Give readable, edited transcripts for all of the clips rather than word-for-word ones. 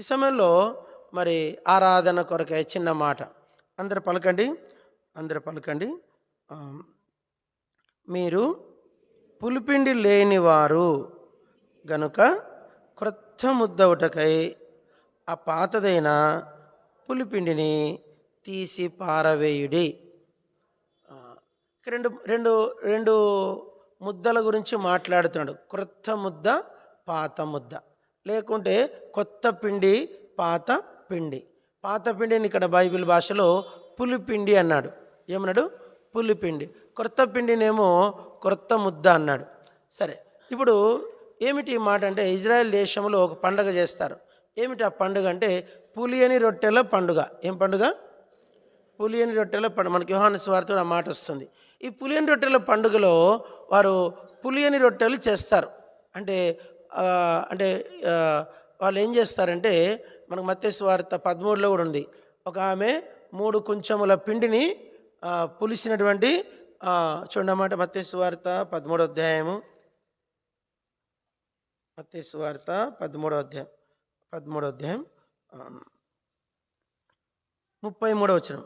ఈ సమయంలో మరి ఆరాధన కొరకై చిన్న మాట. అందరూ పలకండి. అందరూ పలకండి. మీరు పులిపిండి లేనివారు గనుక క్రొత్త ముద్దవుటకై ఆ పాతదైన పులిపిండిని తీసి పారవేయుడి. రెండు రెండు రెండు ముద్దల గురించి మాట్లాడుతున్నాడు. క్రొత్త ముద్ద, పాత ముద్ద. లేకుంటే కొత్త పిండి, పాత పిండి. పాత పిండిని ఇక్కడ బైబిల్ భాషలో పులిపిండి అన్నాడు. ఏమన్నాడు? పులిపిండి. క్రొత్త పిండినేమో క్రొత్త ముద్ద అన్నాడు. సరే, ఇప్పుడు ఏమిటి ఈ మాట అంటే, ఇజ్రాయెల్ దేశంలో ఒక పండుగ చేస్తారు. ఏమిటి ఆ పండుగ అంటే పులియని రొట్టెల పండుగ. ఏం పండుగ? పులియని రొట్టెల పండుగ. మనకి యోహాను సువార్తలో ఆ మాట వస్తుంది. ఈ పులియని రొట్టెల పండుగలో వారు పులియని రొట్టెలు చేస్తారు. అంటే అంటే వాళ్ళు ఏం చేస్తారంటే, మనకు మత్తయి సువార్త 13లో కూడా ఉంది. ఒక ఆమె 3 కుంచెముల పిండిని పులిసినటువంటి చూడమాట. మత్తయి సువార్త 13వ అధ్యాయము. మత్తయి సువార్త 13వ అధ్యాయం 33వ వచనం.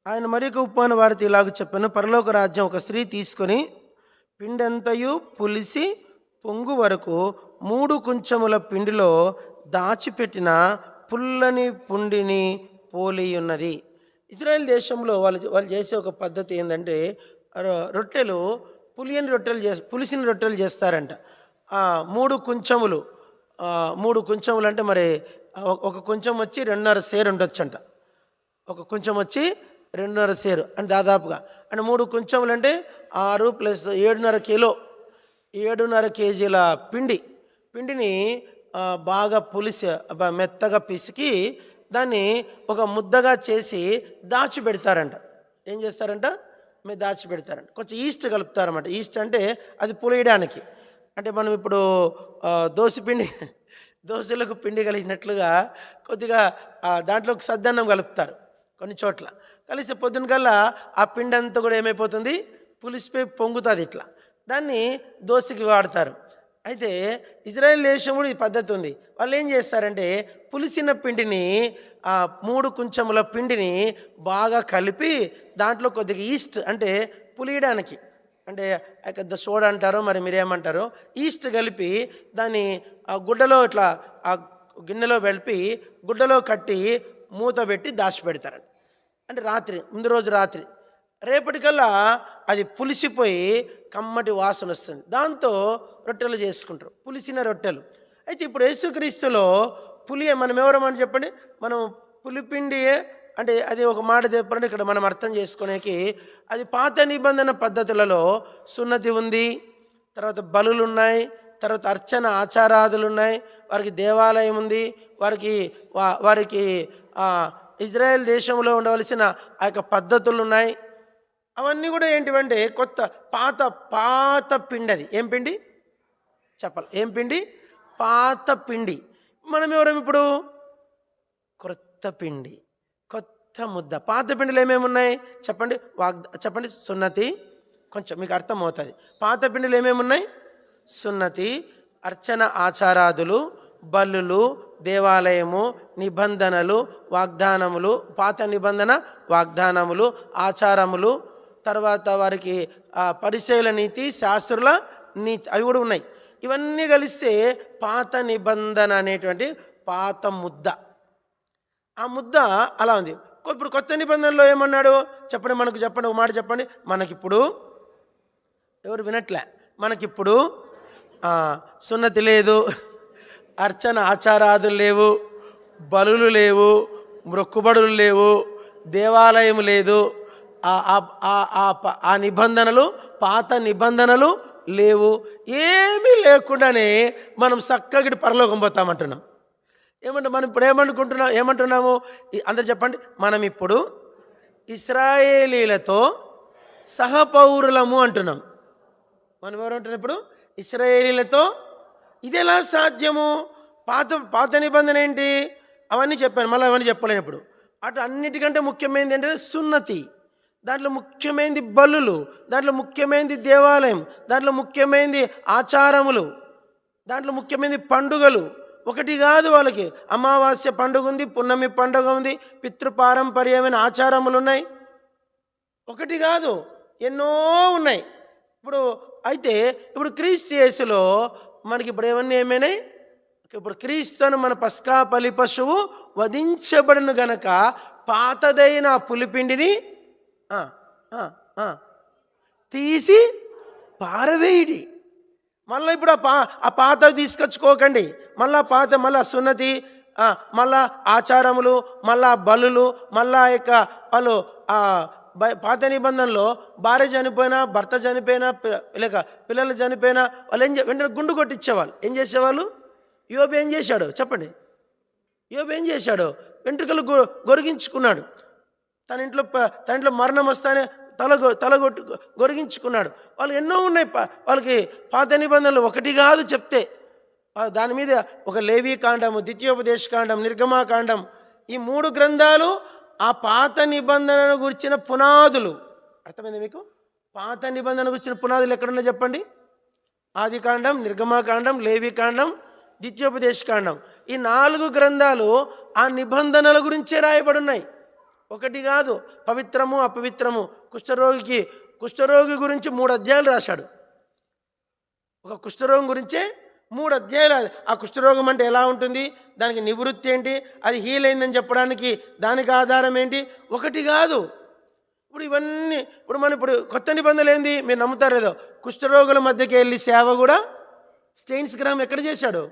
ఆయన మరొక ఉపమాన వారితో ఇలాగ చెప్పాను. పరలోక రాజ్యం ఒక స్త్రీ తీసుకొని పిండంతయు పులిసి పొంగు వరకు 3 కుంచెముల పిండిలో దాచిపెట్టిన పుల్లని పుండిని పోలి ఉన్నది. ఇజ్రాయెల్ దేశంలో వాళ్ళు చేసే ఒక పద్ధతి ఏంటంటే, రొట్టెలు పులిసిన రొట్టెలు చేస్తారంట. 3 కుంచెములు 3 కుంచెములు అంటే మరి ఒక కొంచెం వచ్చి 2.5 సేరు ఉండొచ్చంట. ఒక కొంచెం వచ్చి 2.5 సేరు అంటే దాదాపుగా అంటే 3 కొంచెములు అంటే 6 + 7.5 కిలో 7.5 కేజీల పిండిని బాగా పులిసి మెత్తగా పిసికి దాన్ని ఒక ముద్దగా చేసి దాచిపెడతారంట. ఏం చేస్తారంట? మీరు దాచిపెడతారంట. కొంచెం ఈస్ట్ కలుపుతారన్నమాట. ఈస్ట్ అంటే అది పులియడానికి. అంటే మనం ఇప్పుడు దోశలకు పిండి కలిగినట్లుగా కొద్దిగా దాంట్లో సద్దన్నం కలుపుతారు కొన్ని చోట్ల. కలిసి పొద్దున కల్లా ఆ పిండి అంతా కూడా ఏమైపోతుంది? పులిసిపోయి పొంగుతుంది. ఇట్లా దాన్ని దోశకి వాడతారు. అయితే ఇజ్రాయెల్ దేశంలో ఈ పద్ధతి ఉంది. వాళ్ళు ఏం చేస్తారంటే, పులిసిన పిండిని 3 కుంచెముల పిండిని బాగా కలిపి దాంట్లో కొద్దిగా ఈస్ట్ అంటే పులియడానికి, అంటే సోడా అంటారో మరి మీరేమంటారో, ఈస్ట్ కలిపి దాన్ని గుడ్డలో ఇట్లా ఆ గిన్నెలో కలిపి గుడ్డలో కట్టి మూత పెట్టి దాచిపెడతారండి. అంటే ముందు రోజు రాత్రి రేపటికల్లా అది పులిసిపోయి కమ్మటి వాసన వస్తుంది. దాంతో రొట్టెలు చేసుకుంటారు, పులిసిన రొట్టెలు. అయితే ఇప్పుడు యేసుక్రీస్తులో మనం ఎవరమని చెప్పండి? మనం పులిపిండియే అంటే అది ఒక మాట చెప్పండి. ఇక్కడ మనం అర్థం చేసుకునేకి అది పాత నిబంధన పద్ధతులలో సున్నతి ఉంది, తర్వాత బలులు ఉన్నాయి, తర్వాత అర్చన ఆచారాదులు ఉన్నాయి, వారికి దేవాలయం ఉంది, వారికి ఇజ్రాయెల్ దేశంలో ఉండవలసిన ఆ యొక్క పద్ధతులు ఉన్నాయి. అవన్నీ కూడా ఏంటివంటే పాత పిండి. అది ఏం పిండి చెప్పాలి? ఏం పిండి? పాత పిండి. మనం ఎవరం ఇప్పుడు? క్రొత్త పిండి, కొత్త ముద్ద. పాత పిండిలో ఏమేమి ఉన్నాయి చెప్పండి? చెప్పండి. సున్నతి. కొంచెం మీకు అర్థమవుతుంది. పాత పిండిలో ఏమేమి ఉన్నాయి? సున్నతి, అర్చన ఆచారాదులు, బలులు, దేవాలయము, నిబంధనలు, వాగ్దానములు, పాత నిబంధన వాగ్దానములు, ఆచారములు, తర్వాత వారికి పరిశీల నీతి, శాస్త్రుల నీతి, అవి కూడా ఉన్నాయి. ఇవన్నీ కలిస్తే పాత నిబంధన అనేటువంటి పాత ముద్ద. ఆ ముద్ద అలా ఉంది. ఇప్పుడు కొత్త నిబంధనలో ఏమన్నాడు చెప్పండి? చెప్పండి, ఒక మాట చెప్పండి. మనకిప్పుడు ఎవరు వినట్లే. మనకిప్పుడు సున్నతి లేదు, అర్చన ఆచారాదులు లేవు, బలులు లేవు, మొక్కుబడులు లేవు, దేవాలయం లేదు, ఆ నిబంధనలు, పాత నిబంధనలు లేవు. ఏమీ లేకుండానే మనం చక్కగా పరలోకం పోతామంటున్నాం. మనం ఇప్పుడు ఏమంటున్నాము? అందరు చెప్పండి. మనం ఇప్పుడు ఇశ్రాయేలీలతో సహపౌరులము అంటున్నాం. మనం ఎవరు అంటున్నాం ఇప్పుడు? ఇశ్రాయేలీలతో. ఇది ఎలా సాధ్యము? పాత నిబంధన ఏంటి? అవన్నీ చెప్పాను, మళ్ళీ అవన్నీ చెప్పలేను ఇప్పుడు. అన్నిటికంటే ముఖ్యమైనది ఏంటంటే సున్నతి, దాంట్లో ముఖ్యమైనది బలులు, దాంట్లో ముఖ్యమైనది దేవాలయం, దాంట్లో ముఖ్యమైనది ఆచారములు, దాంట్లో ముఖ్యమైనది పండుగలు, ఒకటి కాదు, వాళ్ళకి అమావాస్య పండుగ ఉంది, పున్నమి పండుగ ఉంది, పితృపారంపర్యమైన ఆచారములు ఉన్నాయి. ఒకటి కాదు, ఎన్నో ఉన్నాయి. అయితే ఇప్పుడు క్రీస్తు యేసులో మనకి ఇప్పుడు ఏమైనాయి? ఇప్పుడు క్రీస్తును మన పస్కా బలి పశువు వధించబడిన గనక పాతదైన పులిపిండిని తీసి పారవేయడి. మళ్ళీ ఇప్పుడు ఆ పాత తీసుకొచ్చుకోకండి. మళ్ళా సున్నతి, మళ్ళా ఆచారములు, మళ్ళా బలులు, మళ్ళా వాళ్ళు పాత నిబంధనలో భార్య చనిపోయినా, భర్త చనిపోయినా, లేక పిల్లలు చనిపోయినా వాళ్ళు వెంటనే గుండు కొట్టించేవాళ్ళు. ఏం చేసేవాళ్ళు? యోబు ఏం చేశాడు చెప్పండి? యోబు ఏం చేశాడు? వెంట్రుకలు గొరిగించుకున్నాడు. తన ఇంట్లో మరణం వస్తానే గొరిగించుకున్నాడు. వాళ్ళు ఎన్నో ఉన్నాయి వాళ్ళకి పాత నిబంధనలు. ఒకటి కాదు చెప్తే దాని మీద ఒక లేవీ కాండము, ద్వితీయోపదేశ కాండం, నిర్గమాకాండం, ఈ 3 గ్రంథాలు ఆ పాత నిబంధనను గురించిన పునాదులు. అర్థమైంది మీకు? పాత నిబంధన గురించిన పునాదులు ఎక్కడున్నా చెప్పండి? ఆదికాండం, నిర్గమాకాండం, లేవీకాండం, ద్వితీయోపదేశ కాండం. ఈ 4 గ్రంథాలు ఆ నిబంధనల గురించే రాయబడి ఉన్నాయి. ఒకటి కాదు. పవిత్రము, అపవిత్రము, కుష్ఠరోగి గురించి 3 అధ్యాయాలు రాశాడు. ఒక కుష్ఠరోగం గురించే 3 అధ్యాయాలు. ఆ కుష్ఠరోగం అంటే ఎలా ఉంటుంది, దానికి నివృత్తి ఏంటి, అది హీల్ అయిందని చెప్పడానికి దానికి ఆధారం ఏంటి? ఒకటి కాదు. ఇవన్నీ ఇప్పుడు కొత్త నిబంధనలు ఏంది? మీరు నమ్ముతారు లేదో, కుష్ఠరోగుల మధ్యకి వెళ్ళి సేవ కూడా స్టెయిన్స్ గ్రామ్ ఎక్కడ చేశాడు?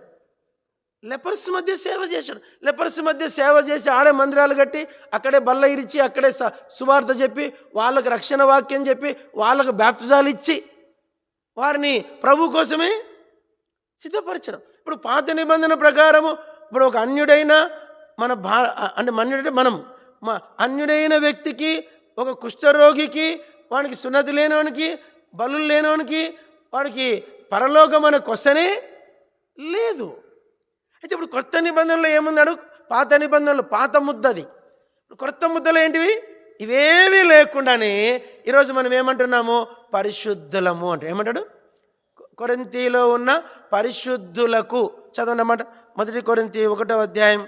లెపర్స్ మధ్య సేవ చేశాడు. లెపర్స్ మధ్య సేవ చేసి ఆడే మందిరాలు కట్టి, అక్కడే బల్ల ఇరిచి, అక్కడే సువార్త చెప్పి, వాళ్ళకు రక్షణ వాక్యం చెప్పి, వాళ్ళకు బాప్తిజాలు ఇచ్చి, వారిని ప్రభు కోసమే సిద్ధపరచడం. ఇప్పుడు పాత నిబంధన ప్రకారము ఇప్పుడు ఒక అన్యుడైన అన్యుడైన వ్యక్తికి, ఒక కుష్ఠరోగికి, వానికి సున్నతి లేనివానికి, బలులు లేనివానికి, వాడికి పరలోకం అనే క్వశ్చనే లేదు. అయితే ఇప్పుడు కొత్త నిబంధనలో ఏమున్నాడు? పాత నిబంధనలు పాత ముద్దది. కొత్త ముద్దలు ఏంటివి? ఇవేమీ లేకుండానే ఈరోజు మనం ఏమంటున్నాము? పరిశుద్ధులము అంటే. ఏమంటాడు? కొరింథీలో ఉన్న పరిశుద్ధులకు చదవండి అన్నమాట. 1 కొరింథీ 1వ అధ్యాయం,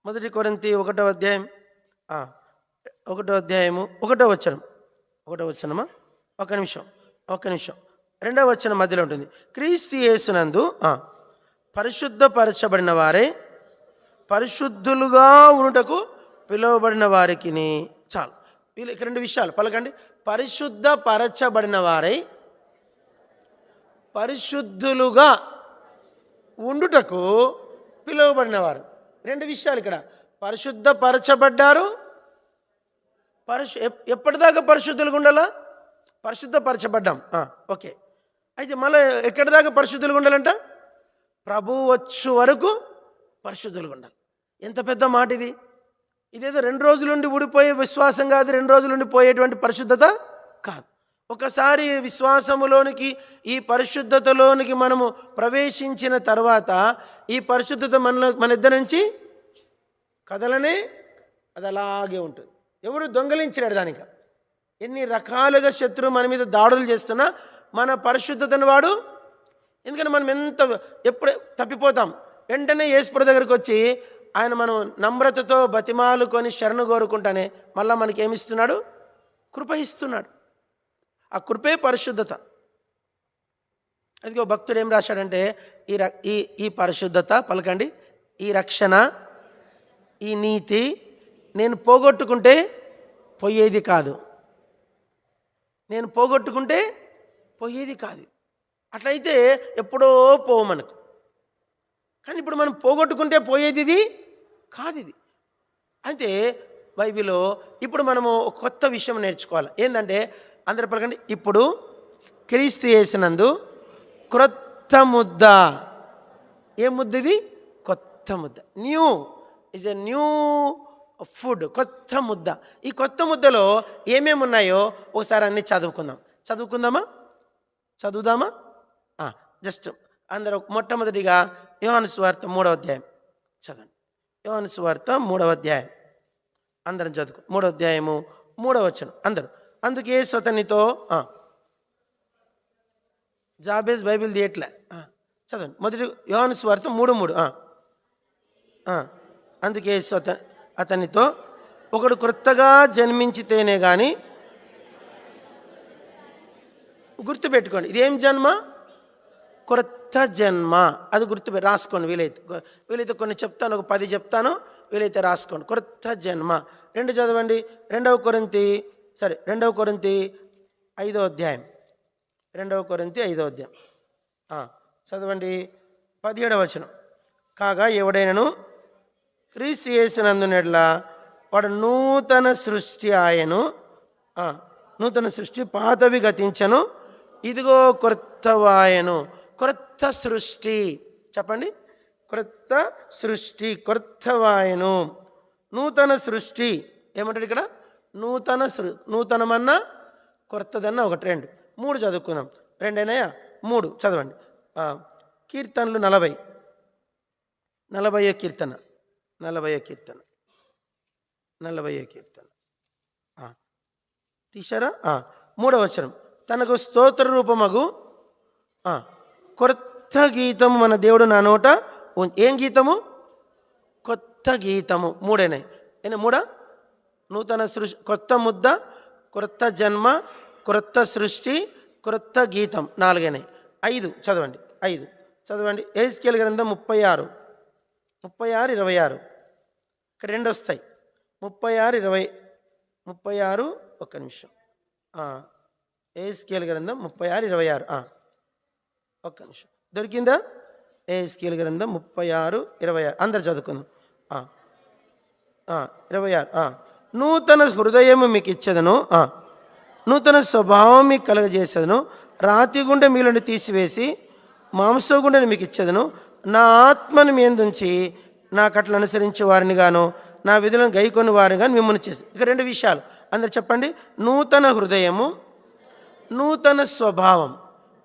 1 కొరింథీ 1వ అధ్యాయం, 1వ అధ్యాయము 1వ వచనం. 1వ వచనమా? ఒక నిమిషం. 2వ వచనం మధ్యలో ఉంటుంది. క్రీస్తు యేసునందు పరిశుద్ధపరచబడిన వారే పరిశుద్ధులుగా ఉండుటకు పిలువబడిన వారికి. చాలు. వీళ్ళకి 2 విషయాలు పలకండి. పరిశుద్ధపరచబడిన వారై పరిశుద్ధులుగా ఉండుటకు పిలువబడిన వారు. 2 విషయాలు ఇక్కడ. పరిశుద్ధపరచబడ్డారు. ఎప్పటిదాకా పరిశుద్ధులుగా ఉండాలా? పరిశుద్ధపరచబడ్డాం. ఓకే. అయితే మళ్ళీ ఎక్కడి దాకా పరిశుద్ధులుగా ఉండాలంట? ప్రభు వచ్చు వరకు పరిశుద్ధులుగా ఉండాలి. ఎంత పెద్ద మాట ఇది! ఇదేదో 2 రోజుల నుండి ఊడిపోయే విశ్వాసం కాదు, 2 రోజుల నుండి పోయేటువంటి పరిశుద్ధత కాదు. ఒకసారి విశ్వాసములోనికి, ఈ పరిశుద్ధతలోనికి మనము ప్రవేశించిన తర్వాత ఈ పరిశుద్ధత మన ఇద్దరి నుంచి కదలనే అది అలాగే ఉంటుంది. ఎవరు దొంగలించినాడు దానికి? ఎన్ని రకాలుగా శత్రువు మన మీద దాడులు చేస్తున్నా మన పరిశుద్ధతను వాడు, ఎందుకంటే మనం ఎప్పుడు తప్పిపోతాం, వెంటనే యేసుప్రభు దగ్గరికి వచ్చి ఆయన మనం నమ్రతతో బతిమాలుకొని శరణు కోరుకుంటానే మళ్ళీ మనకి ఏమిస్తున్నాడు? కృప ఇస్తున్నాడు. ఆ కృపే పరిశుద్ధత. అదిగో భక్తుడు ఏం రాశాడంటే, ఈ పరిశుద్ధత పలకండి, ఈ రక్షణ, ఈ నీతి నేను పోగొట్టుకుంటే పోయేది కాదు. నేను పోగొట్టుకుంటే పోయేది కాదు. అట్లయితే ఎప్పుడో పోవు మనకు. కానీ ఇప్పుడు మనం పోగొట్టుకుంటే పోయేది ఇది కాదు. ఇది అయితే బైబిల్లో ఇప్పుడు మనము కొత్త విషయం నేర్చుకోవాలి. ఏంటంటే అందరూ పలకండి, ఇప్పుడు క్రీస్తు యేసునందు క్రొత్త ముద్ద. ఏ ముద్ద ఇది? కొత్త ముద్ద. New is a new food. కొత్త ముద్ద. ఈ కొత్త ముద్దలో ఏమేమి ఉన్నాయో ఒకసారి అన్నీ చదువుకుందామా? జస్ట్ అందరూ మొట్టమొదటిగా యోహాను సువార్త 3వ అధ్యాయం చదవండి. యోహాను సువార్త 3వ అధ్యాయం అందరం చదువుకో. 3వ అధ్యాయము 3వ వచనం అందరూ. అందుకే యేసు అతనితో జాబేజ్ బైబిల్ తీయట్లే. చదవండి. మొదటి యోహాను సువార్త 3:3. అందుకే యేసు అతనితో, ఒకడు క్రొత్తగా జన్మించితేనే కానీ, గుర్తుపెట్టుకోండి, ఇదేం జన్మ? క్రొత్త జన్మ. అది రాసుకోండి. వీలైతే కొన్ని చెప్తాను, ఒక 10 చెప్తాను, వీలైతే రాసుకోండి. క్రొత్త జన్మ. 2 చదవండి. 2 కొరింథీ 5వ అధ్యాయం. 2 కొరింథీ 5వ అధ్యాయం చదవండి. 17వ వచనం. కాగా ఎవడైనను క్రీస్తు యేసునందునెడల వాడు నూతన సృష్టి ఆయను. నూతన సృష్టి, పాతవి గతించను, ఇదిగో క్రొత్తవాయను. క్రొత్త సృష్టి చెప్పండి. క్రొత్త సృష్టి, క్రొత్తవాయను, నూతన సృష్టి. ఏమంటాడు ఇక్కడ? నూతనమన్నా కొత్తదన్నా ఒకటి. 2 చదువుకుందాం. 2 అయినాయా? 3 చదవండి. కీర్తనలు 40వ కీర్తన. 40వ కీర్తన తీశారా? 3వ వచనం. తనకు స్తోత్ర రూపమగు కొత్త గీతము మన దేవుడు నా నోట. ఏం గీతము? కొత్త గీతము. 3 అయినాయి. 3 నూతన సృష్టి, కొత్త ముద్ద, క్రొత్త జన్మ, క్రొత్త సృష్టి, క్రొత్త గీతం. 4 అయినాయి. 5 చదవండి. 5 చదవండి. యెహెజ్కేలు గ్రంథం 36, 26. ఇక్కడ 2 వస్తాయి. 36, 20. ఒక్క నిమిషం. యెహెజ్కేలు గ్రంథం 36, 26. ఒక్క నిమిషం. దొరికిందా? యెహెజ్కేలు గ్రంథం 36, 26. అందరు చదువుకుందాం. 26. నూతన హృదయము మీకు ఇచ్చేదను, నూతన స్వభావం మీకు కలగజేసేదను, రాతి గుండె మీలోని తీసివేసి మాంస గుండెని మీకు ఇచ్చేదను, నా ఆత్మను మీ యందుంచి నా కట్టలు అనుసరించే వారిని గాను, నా విధులను గైకొని వారిని గాను మిమ్మల్ని చేసి. ఇక 2 విషయాలు అందరు చెప్పండి. నూతన హృదయము, నూతన స్వభావం.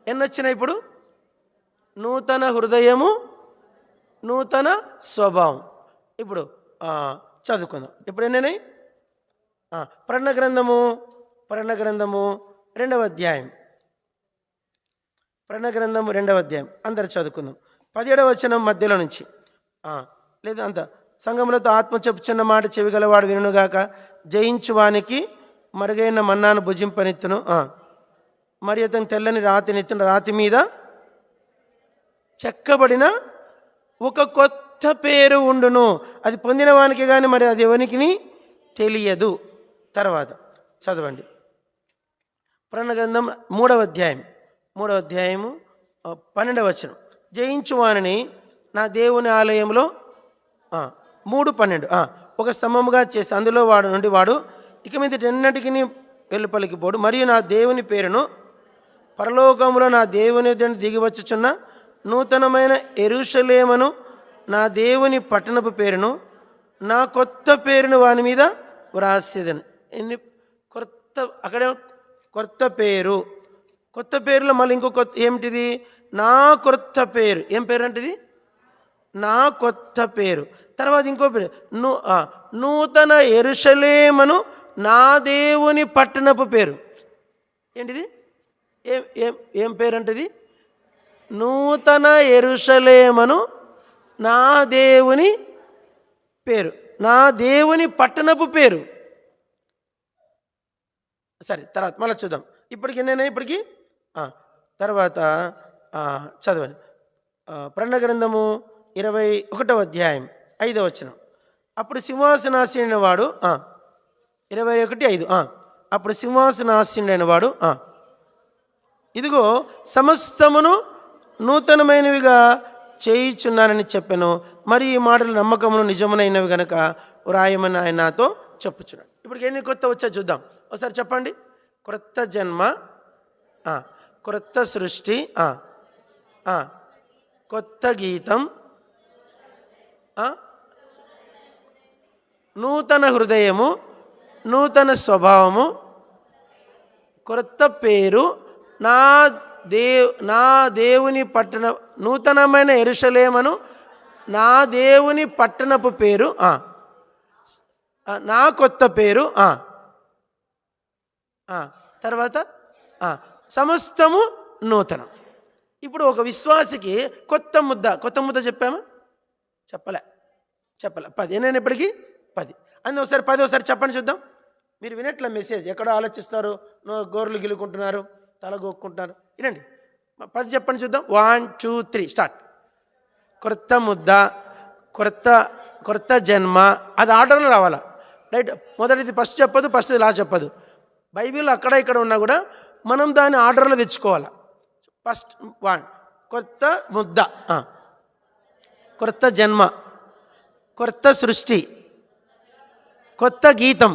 ఎన్నొచ్చినాయి ఇప్పుడు? నూతన హృదయము, నూతన స్వభావం. ఇప్పుడు చదువుకుందాం. ఇప్పుడు ఎన్నైనాయి? ప్రకటన గ్రంథము 2వ అధ్యాయం. ప్రకటన గ్రంథము 2వ అధ్యాయం అందరు చదువుకుందాం. 17వ వచనం మధ్యలో నుంచి. లేదా అంత సంఘములతో ఆత్మ చెప్పుచున్న మాట చెవిగలవాడు వినుగాక. జయించువానికి మరుగైన మన్నాను భుజింపనెత్తును, మరి అతను తెల్లని రాతినెత్తున, రాతి మీద చెక్కబడిన ఒక కొత్త పేరు ఉండును. అది పొందిన వానికి కానీ మరి అది ఎవరికి తెలియదు. తర్వాత చదవండి. ప్రకటన గ్రంథం 3వ అధ్యాయము 12వ వచనం. జయించువానిని నా దేవుని ఆలయంలో 3:12 ఒక స్తంభముగా చేసి అందులో వాడు ఇక మీద ఎన్నటికి వెలుపలికి పోడు. మరియు నా దేవుని పేరును పరలోకములో నా దేవుని దిగివచ్చుచున్న నూతనమైన యెరూషలేమును, నా దేవుని పట్టణపు పేరును, నా కొత్త పేరును వాని మీద వ్రాసేదను. అక్కడే కొత్త పేరు. కొత్త పేరులో మళ్ళీ ఇంకో కొత్త ఏమిటిది? నా కొత్త పేరు. ఏం పేరు అంటే ఇది? నా కొత్త పేరు. తర్వాత ఇంకో పేరు నూతన యెరూషలేమును, నా దేవుని పట్టణపు పేరు. ఏంటిది? ఏం పేరు అంటే ఇది? నూతన యెరూషలేమును, నా దేవుని పేరు, నా దేవుని పట్టణపు పేరు. సరే, తర్వాత మళ్ళీ చూద్దాం. ఇప్పటికి ఎన్నైనా? ఇప్పటికి తర్వాత చదవండి. ప్రకటన గ్రంథము 21వ అధ్యాయం 5వ వచనం. అప్పుడు సింహాసనాసీనుడైన వాడు 21:5. అప్పుడు సింహాసనాసీనుడైన వాడు ఇదిగో సమస్తమును నూతనమైనవిగా చేయుచున్నానని చెప్పాను. మరి ఈ మాటలు నమ్మకమును నిజమునైనవి గనక వ్రాయమని ఆయన నాతో చెప్పుచున్నాడు. ఇప్పుడు ఎన్ని కొత్త వచ్చా చూద్దాం. ఒకసారి చెప్పండి. క్రొత్త జన్మ, క్రొత్త సృష్టి, కొత్త గీతం, నూతన హృదయము, నూతన స్వభావము, క్రొత్త పేరు, నా దేవుని పట్టణ, నూతనమైన యెరూషలేమును, నా దేవుని పట్టణపు పేరు, నా కొత్త పేరు, తర్వాత సమస్తము నూతనం. ఇప్పుడు ఒక విశ్వాసికి కొత్త ముద్ద చెప్పామా? చెప్పలే 10. ఎన్నైనా ఇప్పటికీ 10. ఒకసారి 10 ఒకసారి చెప్పండి చూద్దాం. మీరు వినట్ల మెసేజ్ ఎక్కడో ఆలోచిస్తారు, గోర్లు గిలుకుంటున్నారు, తల గోక్కుంటున్నారు. వినండి, 10 చెప్పండి చూద్దాం. 1 2 3 స్టార్ట్. కొత్త ముద్ద, కొత్త జన్మ. అది ఆర్డర్లో రావాలా? రైట్. మొదటిది ఫస్ట్ చెప్పదు, ఫస్ట్ లాస్ట్ చెప్పదు. బైబిల్ అక్కడ ఇక్కడ ఉన్నా కూడా మనం దాన్ని ఆర్డర్లో తెచ్చుకోవాలి. ఫస్ట్ 1 కొత్త ముద్ద, కొత్త జన్మ, కొత్త సృష్టి, కొత్త గీతం,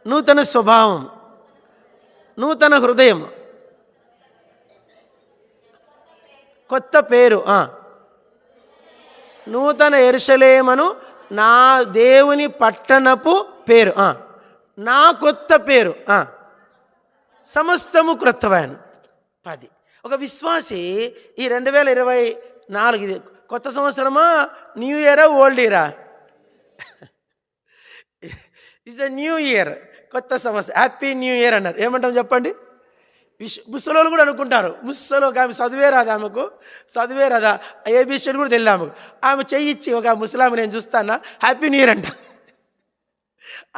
నూతన స్వభావం, నూతన హృదయం, కొత్త పేరు, నూతన యెరూషలేమును నా దేవుని పట్టణపు పేరు, నా కొత్త పేరు, సమస్తము క్రొత్తవాయను. 10. ఒక విశ్వాసి ఈ 2024 ఇది కొత్త సంవత్సరమా, న్యూ ఇయరా, ఓల్డ్ ఇయరా? ఇట్స్ ద న్యూ ఇయర్, కొత్త సంవత్సరం. హ్యాపీ న్యూ ఇయర్ అన్నారు. ఏమంటాం చెప్పండి? ముసలోళ్ళు కూడా అనుకుంటారు. ముసలో ఒక ఆమె చదివే రాదా, ఏబిసిడి కూడా తెలియదు ఆమెకు. ఆమె చెయ్యిచ్చి ఒక ముసలామె నేను చూస్తానా హ్యాపీ న్యూ ఇయర్ అంట.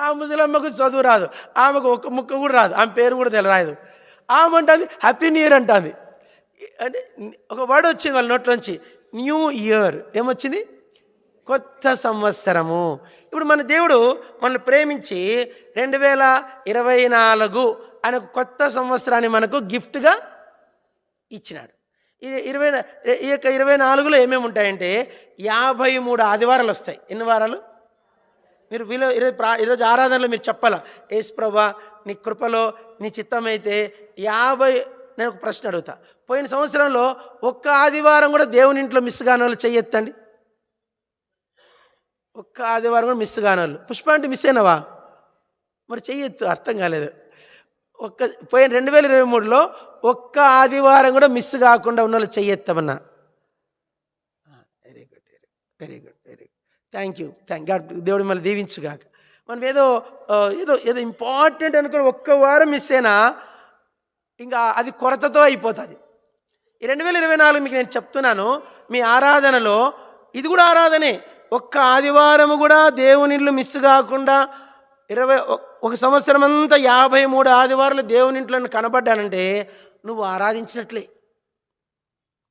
ఆ ముసలమ్మకు చదువు రాదు, ఆమెకు ఒక్క ముక్క కూడా రాదు, ఆమె పేరు కూడా రాదు. ఆమె అంటుంది హ్యాపీ న్యూ ఇయర్ అంటుంది. అంటే ఒక వర్డ్ వచ్చింది వాళ్ళ నోట్లోంచి, న్యూ ఇయర్. ఏమొచ్చింది? కొత్త సంవత్సరము. ఇప్పుడు మన దేవుడు మనల్ని ప్రేమించి 2024 అనే కొత్త సంవత్సరాన్ని మనకు గిఫ్ట్గా ఇచ్చినాడు. ఈ 24లో ఏమేమి ఉంటాయంటే 53 ఆదివారాలు వస్తాయి. ఎన్ని వారాలు? మీరు ఈరోజు ఆరాధనలో మీరు చెప్పాలా, యేసు ప్రభువా నీ కృపలో నీ చిత్తమైతే 50. నేను ఒక ప్రశ్న అడుగుతా, పోయిన సంవత్సరంలో ఒక్క ఆదివారం కూడా దేవుని ఇంట్లో మిస్ కాని వాళ్ళు చెయ్యెత్తండి. ఒక్క ఆదివారం కూడా మిస్ కాని వాళ్ళు. పుష్ప అంటే మిస్ అయినవా? మరి చెయ్యొద్దు, అర్థం కాలేదు. పోయిన 2023లో ఒక్క ఆదివారం కూడా మిస్ కాకుండా ఉన్న వాళ్ళు చెయ్యెత్తమన్నా. Very good. Thank you. దేవుడు మళ్ళీ దీవించుగాక. మనం ఏదో ఇంపార్టెంట్ అనుకుని ఒక్క వారం మిస్ అయినా ఇంకా అది కొరతతో అయిపోతుంది. ఈ 2024 మీకు నేను చెప్తున్నాను, మీ ఆరాధనలో ఇది కూడా ఆరాధనే. ఒక్క ఆదివారము కూడా దేవుని ఇల్లు మిస్ కాకుండా ఒక సంవత్సరం అంతా 53 ఆదివారాలు దేవుని ఇంట్లో కనబడ్డానంటే నువ్వు ఆరాధించినట్లే.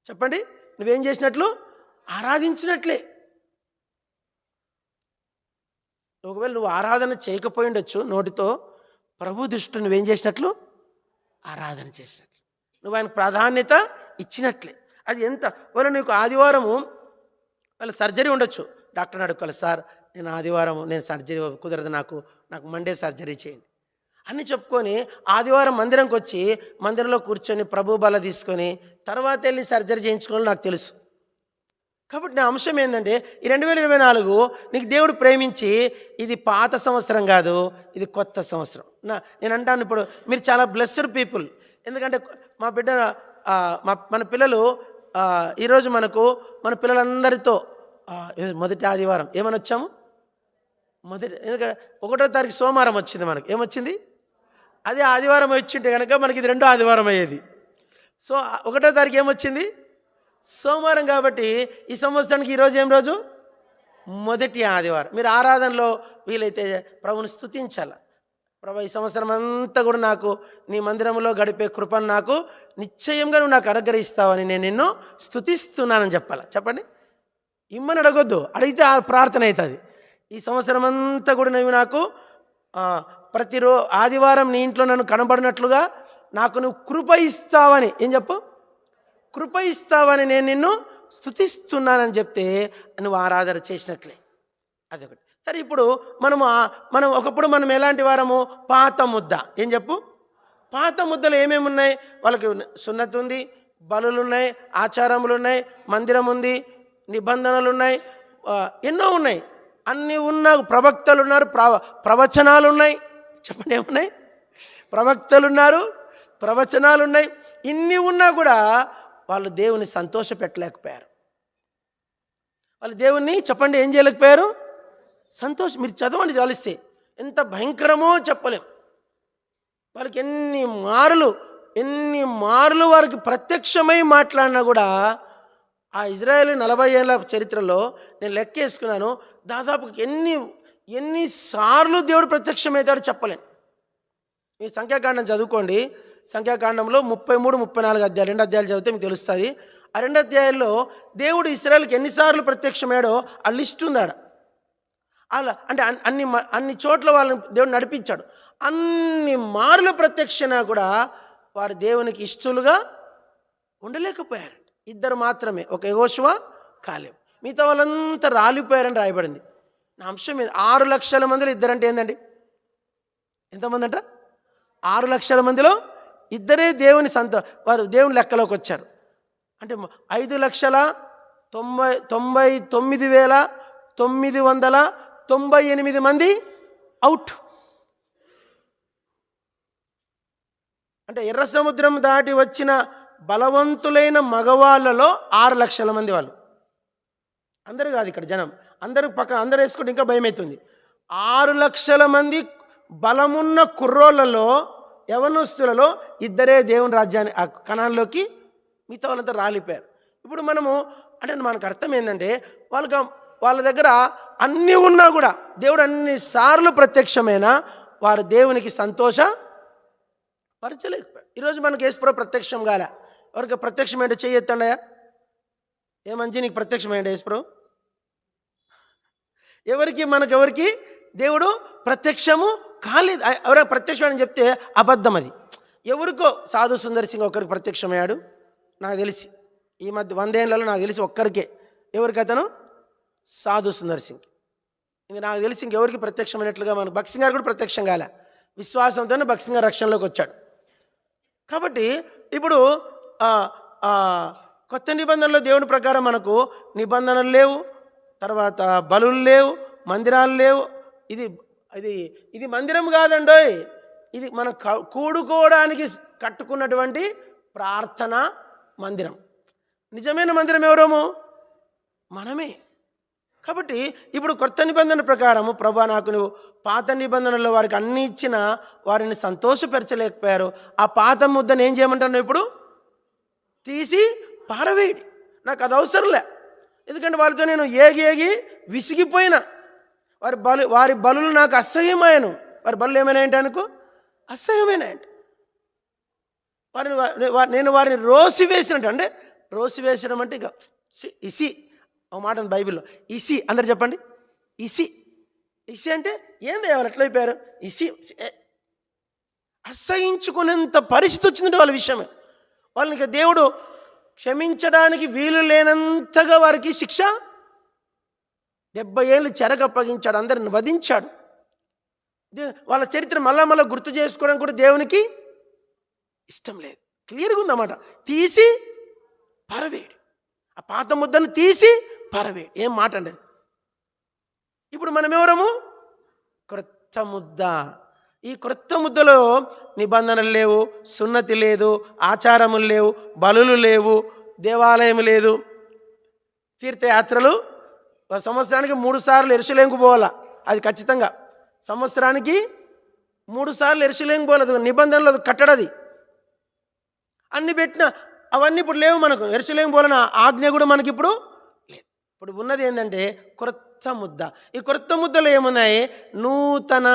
చెప్పండి, నువ్వేం చేసినట్లు? ఆరాధించినట్లే. ఒకవేళ నువ్వు ఆరాధన చేయకపోయి ఉండొచ్చు నోటితో, ప్రభు దృష్టిలో నువ్వేం చేసినట్లు? ఆరాధన చేసినట్లు, నువ్వు ఆయనకు ప్రాధాన్యత ఇచ్చినట్లే. అది ఎంత వాళ్ళ నీకు ఆదివారము వాళ్ళ సర్జరీ ఉండొచ్చు, డాక్టర్ని అడుక్కోవాలి, సార్ నేను ఆదివారం నేను సర్జరీ కుదరదు, నాకు మండే సర్జరీ చేయండి అని చెప్పుకొని ఆదివారం మందిరంకి వచ్చి మందిరంలో కూర్చొని ప్రభు బల తీసుకొని తర్వాత వెళ్ళి సర్జరీ చేయించుకోవాలని నాకు తెలుసు. కాబట్టి నా అంశం ఏంటంటే ఈ 2024 నీకు దేవుడు ప్రేమించి ఇది పాత సంవత్సరం కాదు, ఇది కొత్త సంవత్సరం. నేను అంటాను, ఇప్పుడు మీరు చాలా బ్లెస్డ్ పీపుల్. ఎందుకంటే మా బిడ్డ మన పిల్లలు ఈరోజు మన పిల్లలందరితో మొదటి ఆదివారం ఏమని వచ్చాము? ఎందుకంటే 1వ తారీఖు సోమవారం వచ్చింది, మనకు ఏమొచ్చింది? అదే ఆదివారం వచ్చింటే కనుక మనకి ఇది 2వ ఆదివారం అయ్యేది. సో 1వ తారీఖు ఏమొచ్చింది? సోమవారం. కాబట్టి ఈ సంవత్సరానికి ఈరోజు ఏం రోజు? మొదటి ఆదివారం. మీరు ఆరాధనలో వీలైతే ప్రభుని స్తుతించాలి. ప్రభు ఈ సంవత్సరం అంతా కూడా నాకు నీ మందిరంలో గడిపే కృపను నాకు నిశ్చయంగా నువ్వు నాకు అనుగ్రహిస్తావని నేను నిన్ను స్తుతిస్తున్నానని చెప్పాలి. చెప్పండి, ఇమ్మని అడగొద్దు, అడిగితే ఆ ప్రార్థన అవుతుంది. ఈ సంవత్సరం అంతా కూడా నువ్వు నాకు ఆదివారం నీ ఇంట్లో నన్ను కనబడినట్లుగా నాకు నువ్వు కృప ఇస్తావని, ఏం చెప్పు? కృప ఇస్తావని నేను నిన్ను స్తుతిస్తున్నానని చెప్తే నువ్వు ఆరాధన చేసినట్లే. అదొకటి. సరే, ఇప్పుడు ఒకప్పుడు మనం ఎలాంటి వారము? పాత ముద్ద. ఏం చెప్పు? పాత ముద్దలు ఏమేమి ఉన్నాయి? వాళ్ళకి సున్నతి ఉంది, బలులు ఉన్నాయి, ఆచారములు ఉన్నాయి, మందిరం ఉంది, నిబంధనలు ఉన్నాయి, ఎన్నో ఉన్నాయి. అన్నీ ఉన్న ప్రవక్తలు ఉన్నారు, ప్రవచనాలు ఉన్నాయి. చెప్పండి, ఏమున్నాయి? ప్రవక్తలు ఉన్నారు, ప్రవచనాలు ఉన్నాయి. ఇన్ని ఉన్నా కూడా వాళ్ళు దేవుని సంతోష పెట్టలేకపోయారు. వాళ్ళు దేవుణ్ణి చెప్పండి ఏం చేయలేకపోయారు? మీరు చదవండి, చాలిస్తే ఎంత భయంకరమో చెప్పలేం. వాళ్ళకి ఎన్ని మారులు ఎన్ని మార్లు వారికి ప్రత్యక్షమై మాట్లాడినా కూడా ఆ ఇజ్రాయేల్ 40 ఏళ్ళ చరిత్రలో నేను లెక్కేసుకున్నాను, దాదాపు ఎన్నిసార్లు దేవుడు ప్రత్యక్షమవుతాడో చెప్పలేను. ఈ సంఖ్యాకాండం చదువుకోండి. సంఖ్యాకాండంలో 33, 34 అధ్యాయాలు, 2 అధ్యాయాలు చదివితే మీకు తెలుస్తుంది. ఆ 2 అధ్యాయాల్లో దేవుడు ఇశ్రాయేలుకి ఎన్నిసార్లు ప్రత్యక్షమయ్యాడో ఆ లిస్ట్ ఉంది ఆడ. అలా అంటే అన్ని చోట్ల వాళ్ళని దేవుడు నడిపించాడు. అన్ని మార్లు ప్రత్యక్షణ కూడా వారు దేవునికి ఇష్టలుగా ఉండలేకపోయారు. 2 మాత్రమే, ఒక యెహోషువ, కాలేబు. మిగతా వాళ్ళంతా రాలిపోయారని రాయబడింది. నా అంశం మీద 6 లక్షల మందిలో 2 అంటే ఏందండి? ఎంతమంది అంట? 6 లక్షల మందిలో 2 దేవుని వారు దేవుని లెక్కలోకి వచ్చారు. అంటే 5,99,998 మంది అవుట్. అంటే ఎర్ర సముద్రం దాటి వచ్చిన బలవంతులైన మగవాళ్ళలో 6 లక్షల మంది వాళ్ళు. అందరూ కాదు ఇక్కడ జనం, అందరూ వేసుకుంటే ఇంకా భయం అవుతుంది. 6 లక్షల మంది బలమున్న కుర్రోళ్ళలో, యవనస్తులలో 2 దేవుని రాజ్యాన్ని ఆ కణాల్లోకి, మిగతా వాళ్ళంతా రాలిపోయారు. ఇప్పుడు మనకు అర్థం ఏంటంటే వాళ్ళ దగ్గర అన్నీ ఉన్నా కూడా దేవుడు అన్నిసార్లు ప్రత్యక్షమైన వారు దేవునికి సంతోషపరచలేకపోయారు. ఈరోజు మనకు యేసుప్రభు ప్రత్యక్షం కాలే. ఎవరికి ప్రత్యక్షం ఏంటో చెయ్యొత్తండయా? ఏమంచి నీకు ప్రత్యక్షం ఏంటో యేసుప్రభు? ఎవరికి దేవుడు ప్రత్యక్షము కాలేదు. ఎవరైనా ప్రత్యక్షమని చెప్తే అబద్ధం అది. ఎవరికో సాధు సుందర్ సింగ్ ఒక్కరికి ప్రత్యక్షమయ్యాడు నాకు తెలిసి. ఈ మధ్య 100 ఏళ్లలో నాకు తెలిసి ఒక్కరికే. ఎవరికి? అతను సాధు సుందర్ సింగ్. ఇంక నాకు తెలిసి ఇంకెవరికి ప్రత్యక్షమైనట్లుగా మనకు భక్త్ సింగ్ గారు కూడా ప్రత్యక్షం కాలే. విశ్వాసంతోనే భక్త్ సింగ్ గారు రక్షణలోకి వచ్చాడు. కాబట్టి ఇప్పుడు కొత్త నిబంధనలో దేవుని ప్రకారం మనకు నిబంధనలు లేవు, తర్వాత బలులు లేవు, మందిరాలు లేవు. ఇది మందిరం కాదండోయ్, ఇది మనం కూడుకోవడానికి కట్టుకున్నటువంటి ప్రార్థనా మందిరం. నిజమైన మందిరం ఎవరము? మనమే. కాబట్టి ఇప్పుడు కొత్త నిబంధన ప్రకారము ప్రభా నాకు నువ్వు పాత నిబంధనలో వారికి అన్నీ ఇచ్చిన వారిని సంతోషపరచలేకపోయారు. ఆ పాత ముద్దను ఏం చేయమంటాను? ఇప్పుడు తీసి పారవేయడి. నాకు అది అవసరంలే. ఎందుకంటే వాళ్ళతో నేను ఏగి విసిగిపోయినా. వారి బలులు నాకు అసహ్యమాయను. వారి బలులు ఏమైనా ఏంటి అనుకో? అసహ్యమైన ఏంటి? నేను వారిని రోసివేసినట్టు. అంటే రోసివేసడం అంటే ఇక ఇసి ఒక మాట బైబిల్లో ఇసి. అందరు చెప్పండి ఇసి. ఇసి అంటే ఏంది? వాళ్ళు ఎట్లా అయిపోయారు? ఇసి. అసహించుకునేంత పరిస్థితి వచ్చిందంటే వాళ్ళ విషయమే. వాళ్ళని ఇక దేవుడు క్షమించడానికి వీలు లేనంతగా వారికి శిక్ష 70 ఏళ్ళు చెరకు అప్పగించాడు, అందరిని వధించాడు. వాళ్ళ చరిత్ర మళ్ళా గుర్తు చేసుకోవడం కూడా దేవునికి ఇష్టం లేదు. క్లియర్గా ఉందన్నమాట. తీసి పరవేడు. ఆ పాత ముద్దను తీసి పరవేడు. ఏం మాట అండి? ఇప్పుడు మనం ఎవరము? క్రొత్త ముద్ద. ఈ క్రొత్త ముద్దలో నిబంధనలు లేవు, సున్నతి లేదు, ఆచారములు లేవు, బలులు లేవు, దేవాలయం లేదు. తీర్థయాత్రలు సంవత్సరానికి 3 సార్లు యెరూషలేముకు పోవాలా, అది ఖచ్చితంగా. సంవత్సరానికి 3 సార్లు యెరూషలేముకు పోవాలి. నిబంధనలు అది కట్టడది. అన్ని పెట్టిన అవన్నీ ఇప్పుడు లేవు మనకు. యెరూషలేము పోవాలన్న ఆజ్ఞ కూడా మనకి ఇప్పుడు లేదు. ఇప్పుడు ఉన్నది ఏంటంటే క్రొత్త ముద్ద. ఈ క్రొత్త ముద్దలో ఏమున్నాయి? నూతన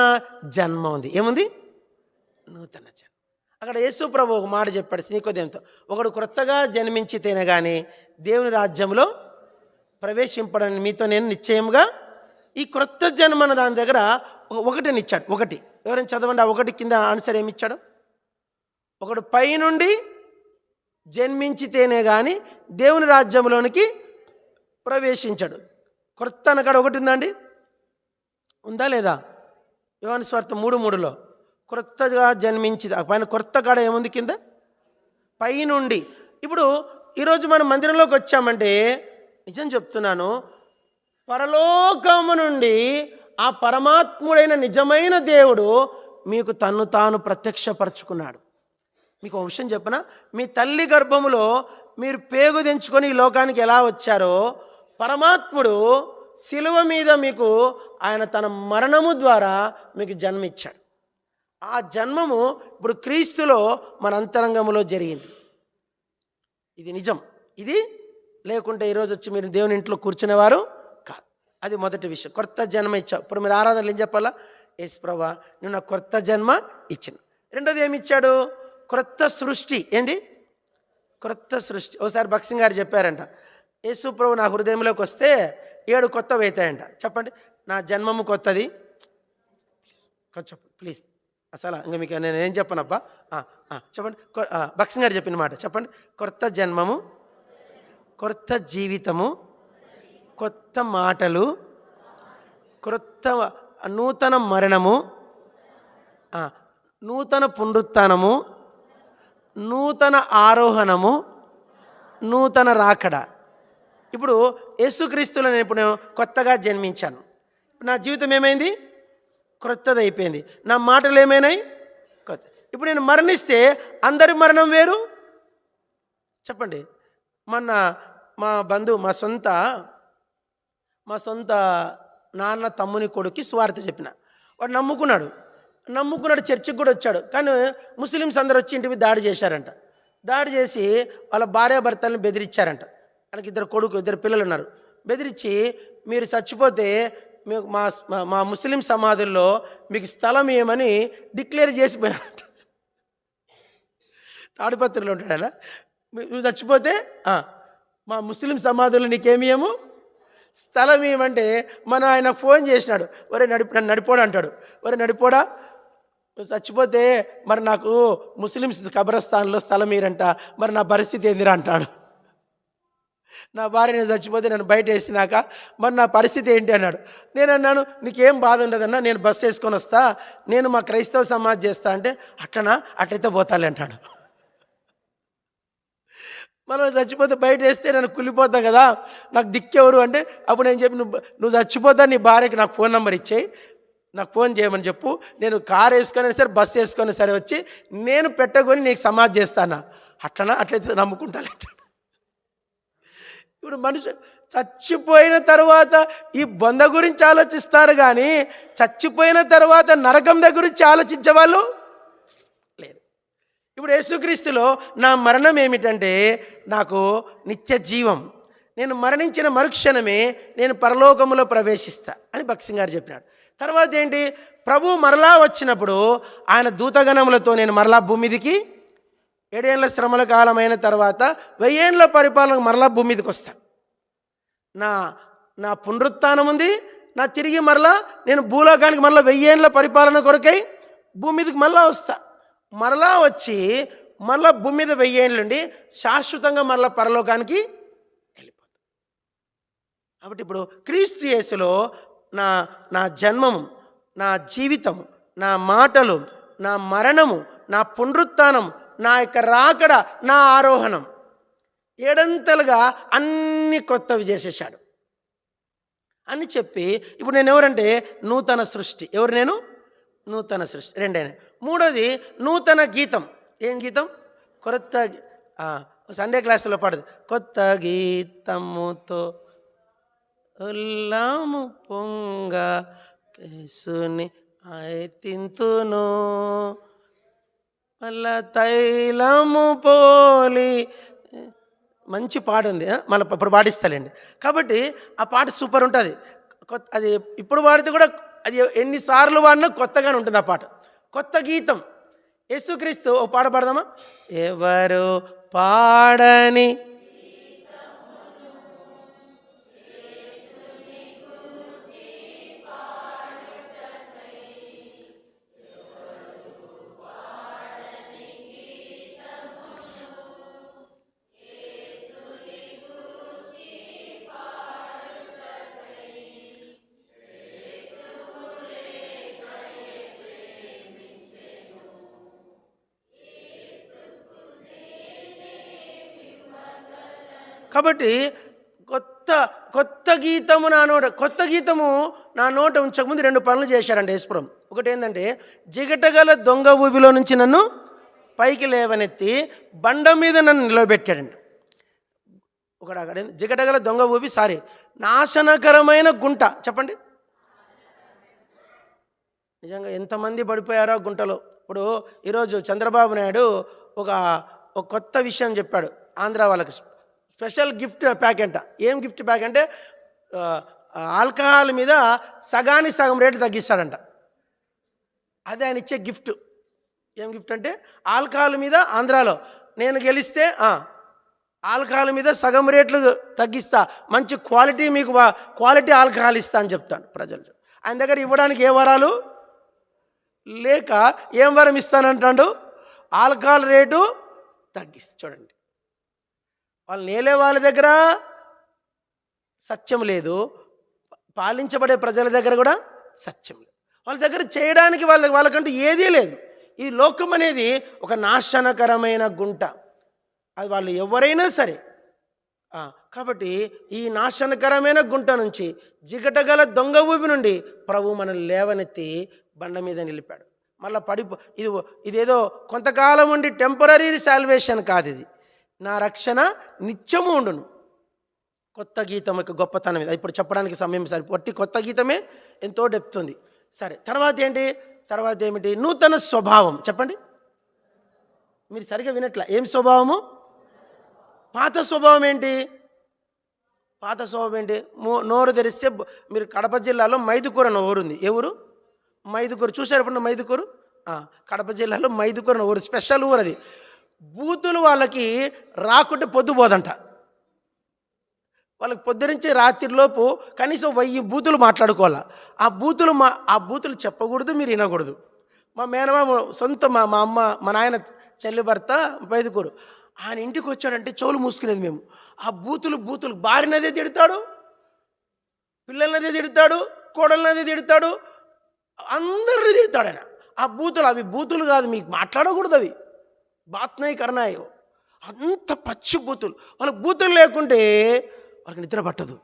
జన్మ ఉంది. ఏముంది? నూతన జన్మ. అక్కడ యేసు ప్రభు ఒక మాట చెప్పాడు నికోదేముతో, ఒకడు క్రొత్తగా జన్మించితేనే కానీ దేవుని రాజ్యంలో ప్రవేశింపడని మీతో నేను నిశ్చయంగా. ఈ క్రొత్త జన్మ అన్న దాని దగ్గర ఒకటినిచ్చాడు. ఒకటి ఎవరైనా చదవండి. ఆ ఒకటి కింద ఆన్సర్ ఏమిచ్చాడు? ఒకడు పైనుండి జన్మించితేనే కానీ దేవుని రాజ్యంలోనికి ప్రవేశించాడు. క్రొత్త అనకాడ ఒకటి ఉందండి, ఉందా లేదా? యోహాను సువార్త 3:3లో క్రొత్తగా జన్మించి పైన క్రొత్త కాడ ఏముంది? కింద పైనుండి. ఇప్పుడు ఈరోజు మనం మందిరంలోకి వచ్చామంటే నిజం చెప్తున్నాను, పరలోకము నుండి ఆ పరమాత్ముడైన నిజమైన దేవుడు మీకు తన్ను తాను ప్రత్యక్షపరచుకున్నాడు. మీకు ఒక విషయం చెప్పనా? మీ తల్లి గర్భములో మీరు పేగు తెంచుకొని ఈ లోకానికి ఎలా వచ్చారో, పరమాత్ముడు శిలువ మీద మీకు ఆయన తన మరణము ద్వారా మీకు జన్మిచ్చాడు. ఆ జన్మము ఇప్పుడు క్రీస్తులో మన అంతరంగంలో జరిగింది. ఇది నిజం. ఇది లేకుంటే ఈరోజు వచ్చి మీరు దేవుని ఇంట్లో కూర్చునేవారు కాదు. అది మొదటి విషయం. కొత్త జన్మ ఇచ్చావు. ఇప్పుడు మీరు ఆరాధనలు ఏం చెప్పాలా? యేసు ప్రభువా నువ్వు నాకు కొత్త జన్మ ఇచ్చిన. రెండోది ఏమి ఇచ్చాడు? క్రొత్త సృష్టి. ఏంటి? క్రొత్త సృష్టి. ఒకసారి భక్సింగ్ గారు చెప్పారంట, యేసు ప్రభు నా హృదయంలోకి వస్తే 7 కొత్తవి అవుతాయంట. చెప్పండి. నా జన్మము కొత్తది. కొంచెం ప్లీజ్. అసలు ఇంకా మీకు నేను ఏం చెప్పనబ్బా. చెప్పండి. భక్సింగ్ గారు చెప్పిన మాట చెప్పండి. కొత్త జన్మము, కొత్త జీవితము, కొత్త మాటలు, క్రొత్త నూతన మరణము, నూతన పునరుత్థానము, నూతన ఆరోహణము, నూతన రాకడ. ఇప్పుడు యేసుక్రీస్తులో నేను ఇప్పుడు కొత్తగా జన్మించాను. నా జీవితం ఏమైంది? క్రొత్తది అయిపోయింది. నా మాటలు ఏమైనాయి? కొత్త. ఇప్పుడు నేను మరణిస్తే అందరి మరణం వేరు. చెప్పండి. మొన్న మా బంధువు మా సొంత నాన్న తమ్ముని కొడుక్కి సువార్త చెప్పిన. వాడు నమ్ముకున్నాడు, చర్చికి కూడా వచ్చాడు. కానీ ముస్లిమ్స్ అందరు వచ్చి ఇంటికి దాడి చేశారంట. దాడి చేసి వాళ్ళ భార్యాభర్తలను బెదిరించారంట. వాళ్ళకి 2 పిల్లలు ఉన్నారు. బెదిరించి మీరు చచ్చిపోతే మీకు మా ముస్లిం సమాధుల్లో మీకు స్థలం ఏమని డిక్లేర్ చేసిపోయారంట. తాడిపత్రిలో ఉంటాడు అలా. నువ్వు చచ్చిపోతే మా ముస్లిం సమాధుల్లో నీకేమియము స్థలం ఏమంటే మనం ఆయన ఫోన్ చేసినాడు. నన్ను నడిపోడా అంటాడు. నడిపోడా నువ్వు చచ్చిపోతే మరి నాకు ముస్లిమ్స్ కబ్రస్థాన్లో స్థలం మీరంట, మరి నా పరిస్థితి ఏందిరా అంటాడు. నా భార్య నేను చచ్చిపోతే నన్ను బయట వేసినాక మరి నా పరిస్థితి ఏంటి అన్నాడు. నేను అన్నాను నీకేం బాధ ఉండదన్నా, నేను బస్సు వేసుకొని వస్తా, నేను మా క్రైస్తవ సమాజ్ చేస్తా అంటే అట్లనా, అట్లయితే పోతాలే అంటాడు. మనం చచ్చిపోతే బయట వేస్తే నన్ను కుళ్ళిపోతా కదా, నాకు దిక్కెవరు అంటే అప్పుడు నేను చెప్పి నువ్వు చచ్చిపోతా, నీ భార్యకి నాకు ఫోన్ నెంబర్ ఇచ్చేయి, నాకు ఫోన్ చేయమని చెప్పు, నేను కారు వేసుకొని సరే బస్సు వేసుకొని సరే వచ్చి నేను పెట్టకొని నీకు సమాధి చేస్తానా. అట్లనా, అట్లయితే నమ్ముకుంటానంటాడు. ఇప్పుడు మనిషి చచ్చిపోయిన తర్వాత ఈ బొంద గురించి ఆలోచిస్తారు కానీ చచ్చిపోయిన తర్వాత నరకం దగ్గర గురించి ఆలోచించేవాళ్ళు లేరు. ఇప్పుడు యేసుక్రీస్తులో నా మరణం ఏమిటంటే నాకు నిత్య జీవం. నేను మరణించిన మరుక్షణమే నేను పరలోకములో ప్రవేశిస్తా అని భక్సింగ్ గారు చెప్పినాడు. తర్వాత ఏంటి? ప్రభు మరలా వచ్చినప్పుడు ఆయన దూతగణములతో నేను మరలా భూమి మీదికి 7 ఏళ్ల శ్రమల కాలం అయిన తర్వాత 1000 ఏళ్ల పరిపాలన మరలా భూమి మీదకి వస్తా. నా పునరుత్థానం ఉంది. నా తిరిగి మరలా నేను భూలోకానికి మరలా 1000 ఏళ్ల పరిపాలన కొరకై భూమి మీదకి మరలా వస్తా. మరలా వచ్చి మరలా భూమి మీద 1000 ఏళ్ళుండి శాశ్వతంగా మరలా పరలోకానికి వెళ్ళిపోతాం. కాబట్టి ఇప్పుడు క్రీస్తు యేసులో నా జన్మము, నా జీవితము, నా మాటలు, నా మరణము, నా పునరుత్థానం, నా యొక్క రాకడ, నా ఆరోహణం 7 అన్ని కొత్తవి చేసేసాడు అని చెప్పి ఇప్పుడు నేను ఎవరంటే నూతన సృష్టి. ఎవరు నేను? నూతన సృష్టి. 2. 3వది నూతన గీతం. ఏం గీతం? కొత్త సండే క్లాసులో పాడదు. కొత్త గీతముతో ఉల్లాము పొంగ కేసుని ఐతింతును మళ్ళా తైలము పోలి. మంచి పాట ఉంది, మళ్ళీ ఇప్పుడు పాటిస్తాలేండి. కాబట్టి ఆ పాట సూపర్ ఉంటుంది. అది ఇప్పుడు పాడితే కూడా అది ఎన్నిసార్లు వాడినా కొత్తగానే ఉంటుంది ఆ పాట. కొత్త గీతం. యేసుక్రీస్తు ఓ పాట పాడదామా? ఎవరు పాడని కాబట్టి కొత్త గీతము నా నోట. కొత్త గీతము నా నోట ఉంచకముందు 2 పనులు చేశారంట యేసుప్రభు. ఒకటి ఏంటంటే జిగటగల దొంగ ఊబిలో నుంచి నన్ను పైకి లేవనెత్తి బండ మీద నన్ను నిలబెట్టాడండి. ఒకటి అక్కడ జిగటగల దొంగ ఊబి, నాశనకరమైన గుంట. చెప్పండి. నిజంగా ఎంతమంది పడిపోయారో గుంటలో. ఇప్పుడు ఈరోజు చంద్రబాబు నాయుడు ఒక ఒక కొత్త విషయం చెప్పాడు. ఆంధ్ర వాళ్ళకి స్పెషల్ గిఫ్ట్ ప్యాక్ అంట. ఏం గిఫ్ట్ ప్యాక్ అంటే ఆల్కహాల్ మీద సగానికి సగం రేటు తగ్గిస్తాడంట. అది ఆయన ఇచ్చే గిఫ్ట్. ఏం గిఫ్ట్ అంటే ఆల్కహాల్ మీద ఆంధ్రాలో నేను గెలిస్తే ఆల్కహాల్ మీద సగం రేట్లు తగ్గిస్తా, మంచి క్వాలిటీ మీకు క్వాలిటీ ఆల్కహాల్ ఇస్తా అని చెప్తాను ప్రజలు. ఆయన దగ్గర ఇవ్వడానికి ఏ వరాలు లేక ఏం వరం ఇస్తానంటాడు? Alcohol rate తగ్గిస్తా. చూడండి, వాళ్ళు నేలే వాళ్ళ దగ్గర సత్యం లేదు, పాలించబడే ప్రజల దగ్గర కూడా సత్యం లేదు. వాళ్ళ దగ్గర చేయడానికి వాళ్ళకంటూ ఏదీ లేదు. ఈ లోకం అనేది ఒక నాశనకరమైన గుంట. అది వాళ్ళు ఎవరైనా సరే. కాబట్టి ఈ నాశనకరమైన గుంట నుంచి, జిగటగల దొంగ ఊపి నుండి ప్రభు మనల్ని లేవనెత్తి బండ మీద నిలిపాడు. మళ్ళీ ఇదేదో కొంతకాలం ఉండి టెంపరీ సాల్వేషన్ కాదు. ఇది నా రక్షణ నిత్యము ఉండును. కొత్త గీతం యొక్క గొప్పతనం ఇది. ఇప్పుడు చెప్పడానికి సమయం సరిపోట్టి కొత్త గీతమే ఎంతో డెప్త్ ఉంది. సరే, తర్వాత ఏమిటి? నూతన స్వభావం. చెప్పండి, మీరు సరిగా వినట్లా. ఏం స్వభావము? పాత స్వభావం ఏంటి? నోరు తెరిస్తే మీరు కడప జిల్లాలో మైదుకూరు అన్న ఊరుంది. ఏ ఊరు? మైదుకూరు. చూశారు ఎప్పుడు మైదుకూరు? కడప జిల్లాలో మైదుకూరు అన్న ఊరు స్పెషల్ ఊరు. అది బూతులు వాళ్ళకి రాకుంటే పొద్దుపోదంట. వాళ్ళకి పొద్దునుంచి రాత్రిలోపు కనీసం 1000 బూతులు మాట్లాడుకోవాలి. ఆ బూతులు చెప్పకూడదు, మీరు వినకూడదు. మా మేనమామ సొంత మా అమ్మ మా నాయన చెల్లి భర్త మైదుకూరు. ఆయన ఇంటికి వచ్చాడంటే చెవులు మూసుకునేది మేము. ఆ బూతులు భార్యనదే తిడతాడు, పిల్లలనదే తిడతాడు, కోడలనదే తిడతాడు, అందరినీ తిడతాడు ఆయన. అవి బూతులు కాదు, మీకు మాట్లాడకూడదు. అవి బాత్నాయి కర్ణాయి, అంత పచ్చి బూతులు. వాళ్ళకి బూతులు లేకుంటే వాళ్ళకి నిద్ర పట్టదు.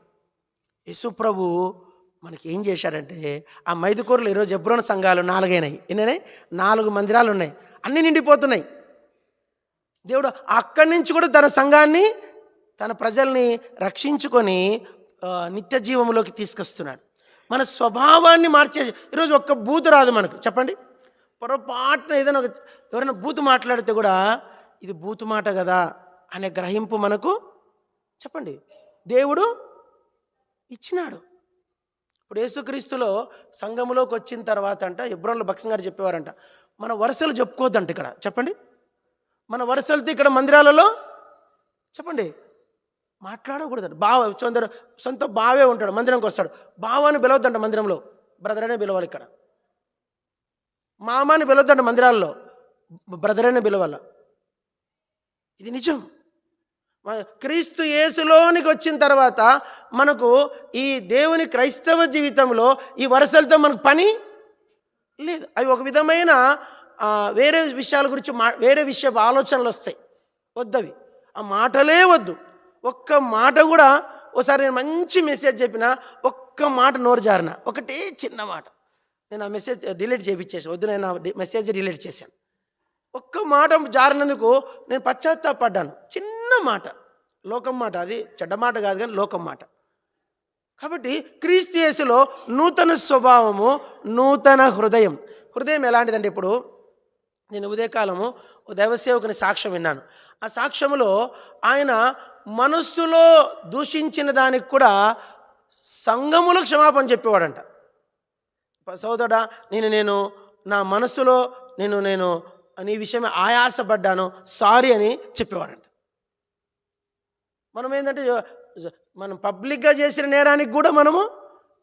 యేసు ప్రభు మనకి ఏం చేశాడంటే, ఆ మైదుకూరులో ఈరోజు ఎబ్రోన్ సంఘాలు 4 అయినాయి. ఎన్నైనాయి? 4 మందిరాలు ఉన్నాయి, అన్నీ నిండిపోతున్నాయి. దేవుడు అక్కడి నుంచి కూడా తన సంఘాన్ని, తన ప్రజల్ని రక్షించుకొని నిత్య జీవంలోకి తీసుకొస్తున్నాడు. మన స్వభావాన్ని మార్చే ఈరోజు ఒక్క బూతు రాదు మనకు. చెప్పండి, పొరపాటున ఏదైనా ఎవరైనా బూతు మాట్లాడితే కూడా ఇది బూతు మాట కదా అనే గ్రహింపు మనకు చెప్పండి దేవుడు ఇచ్చినాడు. ఇప్పుడు యేసుక్రీస్తులో సంఘములోకి వచ్చిన తర్వాత ఎబ్రోన్లో భక్సింగ్ గారు చెప్పేవారంట, మన వరుసలు చెప్పుకోవద్దంట. ఇక్కడ చెప్పండి, మన వరుసలతో ఇక్కడ మందిరాలలో చెప్పండి మాట్లాడకూడదంట. సొంత బావే ఉంటాడు, మందిరంకి వస్తాడు, బావాని పిలవద్దంట మందిరంలో, బ్రదర్ అనే పిలవాలి. ఇక్కడ మామాని పిలవద్దంట మందిరాల్లో, బ్రదర్ అనే పిలవాల. ఇది నిజం. క్రీస్తు యేసులోనికి వచ్చిన తర్వాత మనకు ఈ దేవుని క్రైస్తవ జీవితంలో ఈ వరుసలతో మనకు పని లేదు. అవి ఒక విధమైన వేరే విషయాల గురించి వేరే విషయపు ఆలోచనలు వస్తాయి. వద్దవి, ఆ మాటలే వద్దు. ఒక్క మాట కూడా, ఒకసారి నేను మంచి మెసేజ్ చెప్పిన, ఒక్క మాట నోరు జారిన, ఒకటే చిన్న మాట, నేను ఆ మెసేజ్ డిలీట్ చేయించేసి వద్దు, నేను ఆ మెసేజ్ డిలీట్ చేశాను. ఒక్క మాట జారినందుకు నేను పశ్చాత్తాపడ్డాను. చిన్న మాట, లోకం మాట, అది చెడ్డ మాట కాదు కానీ లోకం మాట. కాబట్టి క్రీస్తు యేసులో నూతన స్వభావము, నూతన హృదయం. హృదయం ఎలాంటిదంటే, ఇప్పుడు నేను ఉదయకాలము దైవసేవకుని సాక్ష్యం విన్నాను. ఆ సాక్ష్యములో ఆయన మనస్సులో దూషించిన దానికి కూడా సంఘములో క్షమాపణ చెప్పేవాడంట. సోదరుడా, నేను నా మనస్సులో నేను నీ విషయమే ఆయాసపడ్డాను, సారీ అని చెప్పేవాడంట. మనం ఏంటంటే, మనం పబ్లిక్గా చేసిన నేరానికి కూడా మనము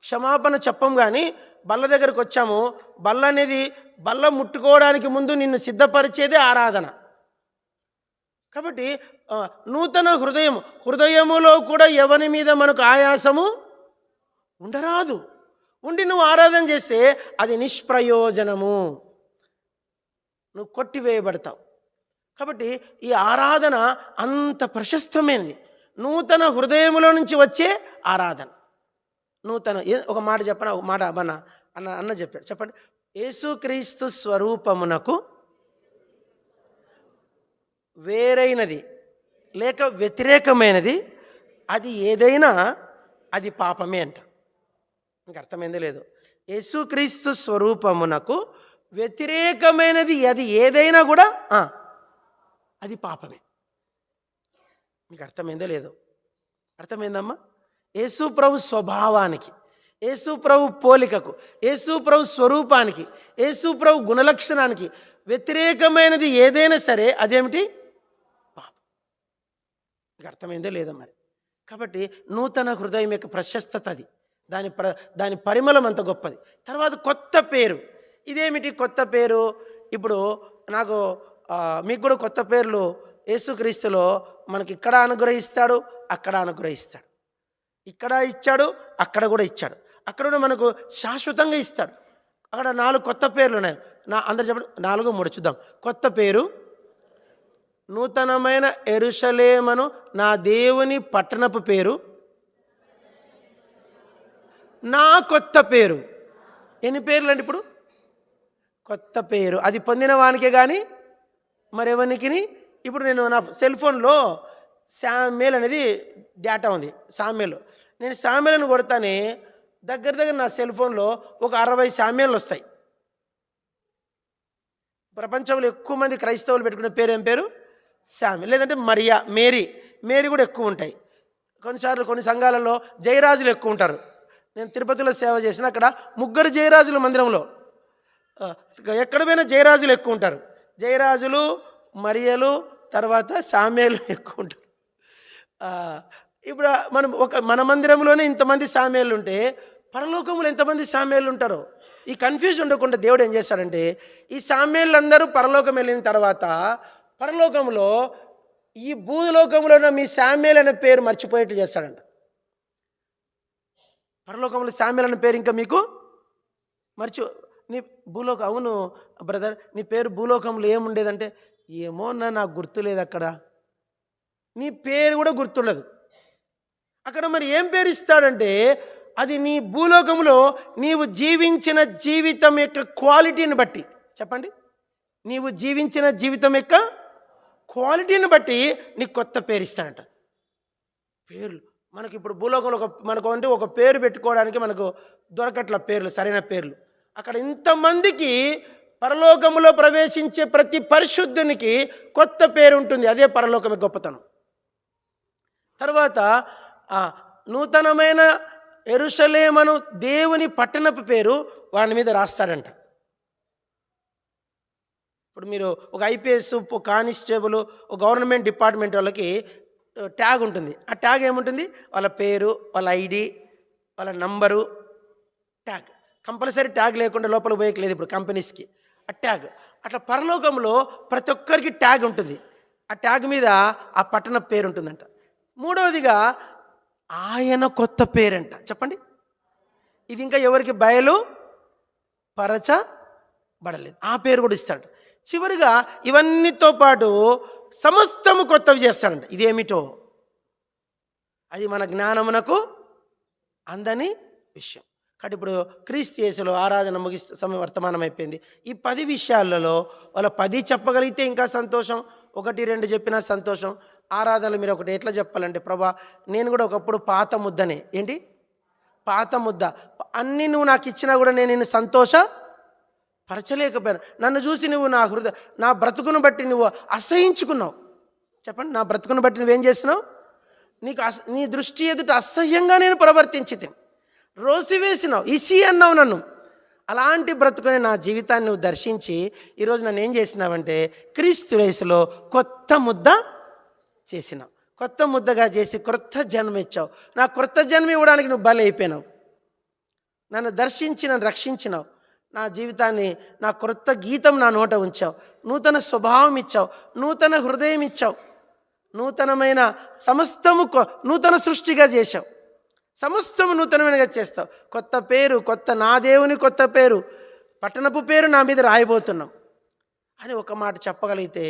క్షమాపణ చెప్పం. కానీ బల్ల దగ్గరకు వచ్చాము, బల్ల ముట్టుకోవడానికి ముందు నిన్ను సిద్ధపరిచేదే ఆరాధన. కాబట్టి నూతన హృదయములో కూడా ఎవరి మీద మనకు ఆయాసము ఉండరాదు. ఉండి నువ్వు ఆరాధన చేస్తే అది నిష్ప్రయోజనము, నువ్వు కొట్టివేయబడతావు. కాబట్టి ఈ ఆరాధన అంత ప్రశస్తమైనది. నూతన హృదయములో నుంచి వచ్చే ఆరాధన. ఒక మాట చెప్పన, ఒక మాట అన్న చెప్పాడు. చెప్పండి, యేసుక్రీస్తు స్వరూపమునకు వేరైనది లేక వ్యతిరేకమైనది అది ఏదైనా అది పాపమే అంట. మీకు అర్థమైందో లేదు? యేసుక్రీస్తు స్వరూపమునకు వ్యతిరేకమైనది అది ఏదైనా కూడా అది పాపమే. మీకు అర్థమైందో లేదో? అర్థమైందమ్మా? యేసు ప్రభు స్వభావానికి, యేసు ప్రభు పోలికకు, యేసు ప్రభు స్వరూపానికి, యేసు ప్రభు గుణలక్షణానికి వ్యతిరేకమైనది ఏదైనా సరే అదేమిటి? పాపం. మీకు అర్థమైందో లేదో మరి? కాబట్టి నూతన హృదయం యొక్క ప్రశస్తత అది, దాని పరిమళం అంత గొప్పది. తర్వాత కొత్త పేరు. ఇదేమిటి కొత్త పేరు? ఇప్పుడు నాకు మీకు కూడా కొత్త పేర్లు యేసుక్రీస్తులో మనకి ఇక్కడ అనుగ్రహిస్తాడు, అక్కడ అనుగ్రహిస్తాడు. ఇక్కడ ఇచ్చాడు, అక్కడ కూడా ఇచ్చాడు. అక్కడ కూడా మనకు శాశ్వతంగా ఇస్తాడు. అక్కడ 4 కొత్త పేర్లు ఉన్నాయి. అందరు చెప్పండి, 4, 3 చూద్దాం. కొత్త పేరు, నూతనమైన యెరూషలేమును నా దేవుని పట్టణపు పేరు, నా కొత్త పేరు. ఎన్ని పేర్లు అండి ఇప్పుడు? కొత్త పేరు. అది పొందిన వానికే కానీ మరెవరికి. ఇప్పుడు నేను నా సెల్ ఫోన్లో శామ్యూల్ అనేది డేటా ఉంది, శామ్యూల్. నేను శామ్యూల్ని కొడతానే దగ్గర నా సెల్ ఫోన్లో ఒక 60 శామ్యూల్లు వస్తాయి. ప్రపంచంలో ఎక్కువ మంది క్రైస్తవులు పెట్టుకునే పేరు ఏం పేరు? శామ్యూల్. లేదంటే మరియా, మేరీ కూడా ఎక్కువ ఉంటాయి. కొన్నిసార్లు కొన్ని సంఘాలలో జయరాజులు ఎక్కువ ఉంటారు. నేను తిరుపతిలో సేవ చేసిన అక్కడ 3 జయరాజుల మందిరంలో, ఎక్కడ పోయినా జయరాజులు ఎక్కువ ఉంటారు. జయరాజులు, మరియలు, తర్వాత శామ్యూలు ఎక్కువ ఉంటారు. ఇప్పుడు మన మందిరంలోనే ఇంతమంది శామ్యూలు ఉంటే పరలోకంలో ఎంతమంది శామ్యూలు ఉంటారో ఈ కన్ఫ్యూజన్ ఉండకుండా దేవుడు ఏం చేస్తాడంటే, ఈ శామ్యూలు అందరూ పరలోకం వెళ్ళిన తర్వాత పరలోకంలో ఈ భూలోకంలో మీ శామ్యూల్ అనే పేరు మర్చిపోయేట్టు చేస్తాడంట. పరలోకంలో శామ్యూల్ అనే పేరు ఇంకా మీకు నీ భూలోకం. అవును బ్రదర్, నీ పేరు భూలోకంలో ఏముండేదంటే, ఏమో నాకు గుర్తులేదు. అక్కడ నీ పేరు కూడా గుర్తుండదు. అక్కడ మరి ఏం పేరు ఇస్తాడంటే, అది నీ భూలోకంలో నీవు జీవించిన జీవితం యొక్క క్వాలిటీని బట్టి. చెప్పండి, నీవు జీవించిన జీవితం యొక్క క్వాలిటీని బట్టి నీకు కొత్త పేరు ఇస్తాడంట. పేర్లు మనకి ఇప్పుడు భూలోకంలో మనకు అంటే ఒక పేరు పెట్టుకోవడానికి మనకు దొరకట్ల పేర్లు, సరైన పేర్లు. అక్కడ ఇంతమందికి పరలోకములో ప్రవేశించే ప్రతి పరిశుద్ధునికి కొత్త పేరు ఉంటుంది. అదే పరలోకమే గొప్పతనం. తర్వాత నూతనమైన యెరూషలేమును దేవుని పట్టణపు పేరు వాడి మీద రాస్తాడంట. ఇప్పుడు మీరు ఒక ఐపీఎస్, కానిస్టేబుల్, ఒక గవర్నమెంట్ డిపార్ట్మెంట్ వాళ్ళకి ట్యాగ్ ఉంటుంది. ఆ ట్యాగ్ ఏముంటుంది? వాళ్ళ పేరు, వాళ్ళ ఐడి, వాళ్ళ నంబరు, ట్యాగ్. కంపల్సరీ ట్యాగ్ లేకుండా లోపలికి పోయట్లేదు ఇప్పుడు కంపెనీస్కి. ఆ ట్యాగ్ అట్లా పరలోకంలో ప్రతి ఒక్కరికి ట్యాగ్ ఉంటుంది. ఆ ట్యాగ్ మీద ఆ పట్టణ పేరు ఉంటుందంట. మూడవదిగా ఆయన కొత్త పేరంట. చెప్పండి, ఇది ఇంకా ఎవరికి బయలు పరచబడలేదు. ఆ పేరు కూడా ఇస్తాడు. చివరిగా ఇవన్నీతో పాటు సమస్తము కొత్తవి చేస్తాడంట. ఇదేమిటో అది మన జ్ఞానమునకు అందని విషయం. కాబట్టి ఇప్పుడు క్రీస్తు యేసులో ఆరాధన ముగిస్తూ సమయం వర్తమానం అయిపోయింది. ఈ 10 విషయాలలో వాళ్ళ 10 చెప్పగలిగితే ఇంకా సంతోషం, 1, 2 చెప్పినా సంతోషం. ఆరాధనలు మీరు ఒకటి ఎట్లా చెప్పాలంటే, ప్రభా నేను కూడా ఒకప్పుడు పాత ముద్దనే. ఏంటి పాత ముద్ద? అన్నీ నువ్వు నాకు ఇచ్చినా కూడా నేను నిన్ను సంతోషపరచలేకపోయాను. నన్ను చూసి నువ్వు నా బ్రతుకును బట్టి నువ్వు అసహించుకున్నావు. చెప్పండి, నా బ్రతుకును బట్టి నువ్వేం చేస్తున్నావు? నీ దృష్టి ఎదుట అసహ్యంగా నేను ప్రవర్తించితే, రోసివేసినావు, ఇసి అన్నావు నన్ను. అలాంటి బ్రతుకుని నా జీవితాన్ని నువ్వు దర్శించి ఈరోజు నన్ను ఏం చేసినావంటే క్రీస్తు యేసులో కొత్త ముద్ద చేసినావు. కొత్త ముద్దగా చేసి క్రొత్త జన్మ ఇచ్చావు. నా క్రొత్త జన్మ ఇవ్వడానికి నువ్వు బలి అయిపోయినావు. నన్ను దర్శించి నన్ను రక్షించినావు. నా జీవితాన్ని, నా క్రొత్త గీతం నా నోట ఉంచావు. నూతన స్వభావం ఇచ్చావు, నూతన హృదయం ఇచ్చావు, నూతనమైన సమస్తము నూతన సృష్టిగా చేశావు. సమస్తము నూతనమైనగా చేస్తావు. కొత్త పేరు, నా దేవుని కొత్త పేరు, పట్టణపు పేరు నా మీద రాయబోతున్నాం అని ఒక మాట చెప్పగలిగితే,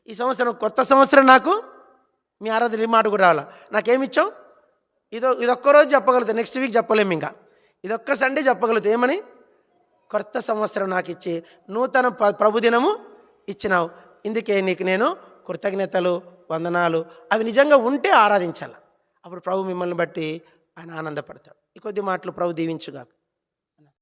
ఈ సంవత్సరం కొత్త సంవత్సరం నాకు మీ ఆరాధన ఈ మాట కూడా రావాలా. నాకేమిచ్చావు? ఇదొక్కరోజు చెప్పగలుగుతా, నెక్స్ట్ వీక్ చెప్పలేము. ఇంకా ఇదొక్క సండే చెప్పగలుగుతా. ఏమని? కొత్త సంవత్సరం నాకు ఇచ్చి నూతన ప్రభుదినము ఇచ్చినావు. ఇందుకే నీకు నేను కృతజ్ఞతలు, వందనాలు. అవి నిజంగా ఉంటే ఆరాధించాలి. అప్పుడు ప్రభు మిమ్మల్ని బట్టి ఆయన ఆనందపడతాడు. ఈ కొద్ది మాటలు ప్రభు దీవించుగాక.